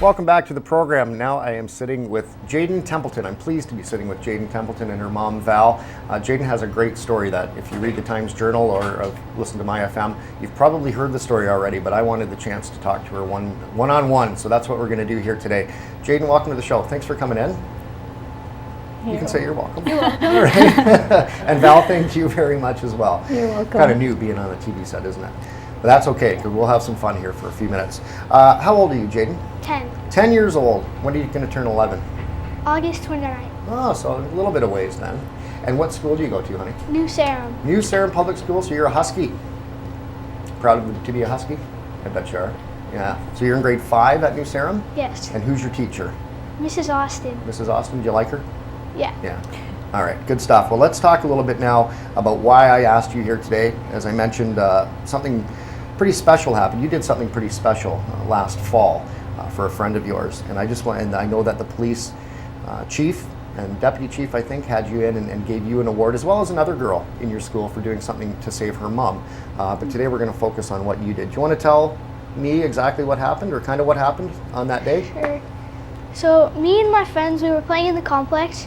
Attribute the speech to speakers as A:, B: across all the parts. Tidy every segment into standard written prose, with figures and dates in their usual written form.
A: Welcome back to the program. Now I am sitting with Jayden Templeton. I'm pleased to be sitting with Jayden Templeton and her mom, Val. Jayden has a great story that if you read the Times Journal or listen to My FM, you've probably heard the story already, but I wanted the chance to talk to her one-on-one, so that's what we're going to do here today. Jayden, welcome to the show. Thanks for coming in. You can say you're welcome. You're welcome. All right. And Val, thank you very much as well.
B: You're welcome.
A: Kind of new being on a TV set, isn't it? But that's okay, because we'll have some fun here for a few minutes. How old are you, Jayden?
C: 10.
A: 10 years old. When are you going to turn 11?
C: August 29th.
A: Oh, so a little bit of ways then. And what school do you go to, honey?
C: New Sarum.
A: New Sarum Public School, so you're a Husky. Proud to be a Husky? I bet you are. Yeah. So you're in grade 5 at New Sarum?
C: Yes.
A: And who's your teacher?
C: Mrs. Austin.
A: Mrs. Austin, do you like her?
C: Yeah.
A: Yeah. All right, good stuff. Well, let's talk a little bit now about why I asked you here today. As I mentioned, something pretty special happened. You did something pretty special last fall for a friend of yours, and I know that the police chief and deputy chief, I think, had you in and gave you an award, as well as another girl in your school for doing something to save her mom. But today we're going to focus on what you did. Do you want to tell me exactly what happened, or kind of what happened on that day?
C: Sure. So me and my friends, we were playing in the complex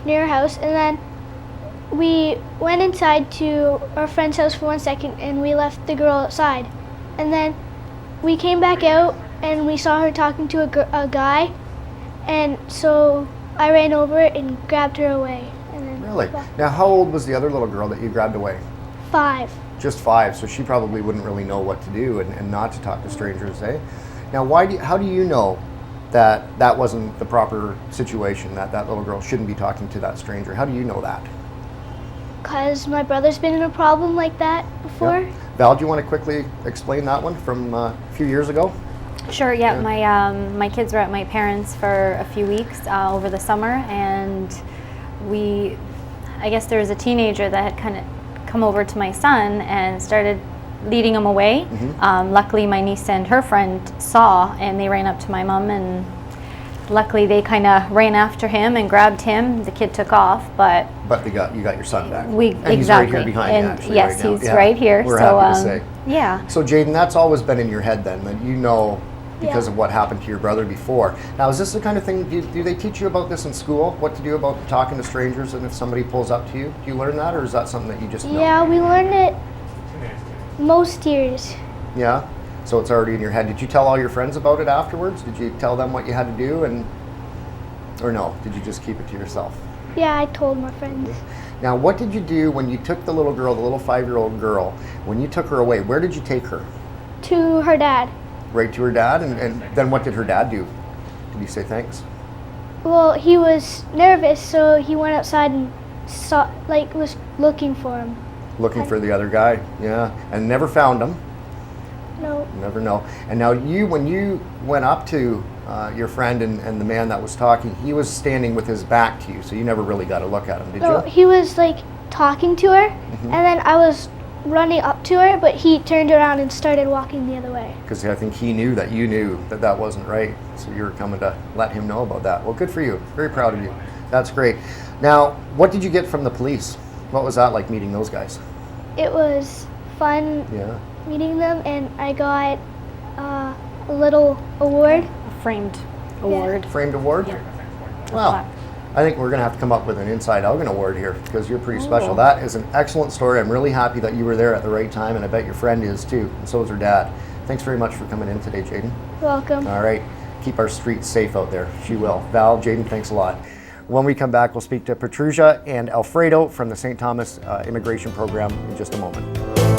C: near our house, and then we went inside to our friend's house for 1 second, and we left the girl outside. And then we came back out, and we saw her talking to a guy, and so I ran over and grabbed her away. And then
A: Really? Now, how old was the other little girl that you grabbed away?
C: 5.
A: Just 5, so she probably wouldn't really know what to do and not to talk to strangers, eh? Now, how do you know that wasn't the proper situation, that little girl shouldn't be talking to that stranger? How do you know that?
C: Because my brother's been in a problem like that before.
A: Yeah. Val, do you want to quickly explain that one from a few years ago?
B: Sure, yeah. My kids were at my parents' for a few weeks over the summer, and I guess there was a teenager that had kind of come over to my son and started leading him away.
A: Mm-hmm.
B: Luckily, my niece and her friend saw, and they ran up to my mom, and luckily they kind of ran after him and grabbed him. The kid took off, but
A: you got your son back.
B: And
A: exactly. He's right here behind you, actually,
B: yes,
A: right now.
B: he's right here.
A: We're
B: so,
A: happy to say.
B: Yeah.
A: So, Jayden, that's always been in your head then, that you know because
C: Yeah.
A: of what happened to your brother before. Now, is this the kind of thing, do they teach you about this in school? What to do about talking to strangers, and if somebody pulls up to you? Do you learn that, or is that something that you just know?
C: Yeah, we learned it most years.
A: Yeah? So it's already in your head. Did you tell all your friends about it afterwards? Did you tell them what you had to do, or no? Did you just keep it to yourself?
C: Yeah, I told my friends.
A: Now, what did you do when you took the little girl, the little 5-year-old girl, when you took her away? Where did you take her?
C: To her dad.
A: Right to her dad? And then what did her dad do? Did he say thanks?
C: Well, he was nervous, so he went outside and was looking for him.
A: Looking for the other guy, yeah. And never found him.
C: No.
A: You never know. And now when you went up to your friend and the man that was talking, he was standing with his back to you, so you never really got a look at him, did
C: No,
A: you?
C: he was talking to her,
A: Mm-hmm.
C: and then I was running up to her, but he turned around and started walking the other way.
A: Because I think he knew that you knew that wasn't right, so you were coming to let him know about that. Well, good for you. Very proud of you. That's great. Now, what did you get from the police? What was that like, meeting those guys?
C: It was fun
A: Yeah.
C: meeting them, and I got a little award.
B: A framed award.
A: Framed award?
B: Yeah.
A: Well, I think we're going to have to come up with an Inside Elgin award here, because you're pretty special.
B: Oh.
A: That is an excellent story. I'm really happy that you were there at the right time, and I bet your friend is too, and so is her dad. Thanks very much for coming in today, Jayden.
C: Welcome.
A: All right. Keep our streets safe out there. She will. Val, Jayden, thanks a lot. When we come back, we'll speak to Patricia and Alfredo from the St. Thomas Immigration Program in just a moment.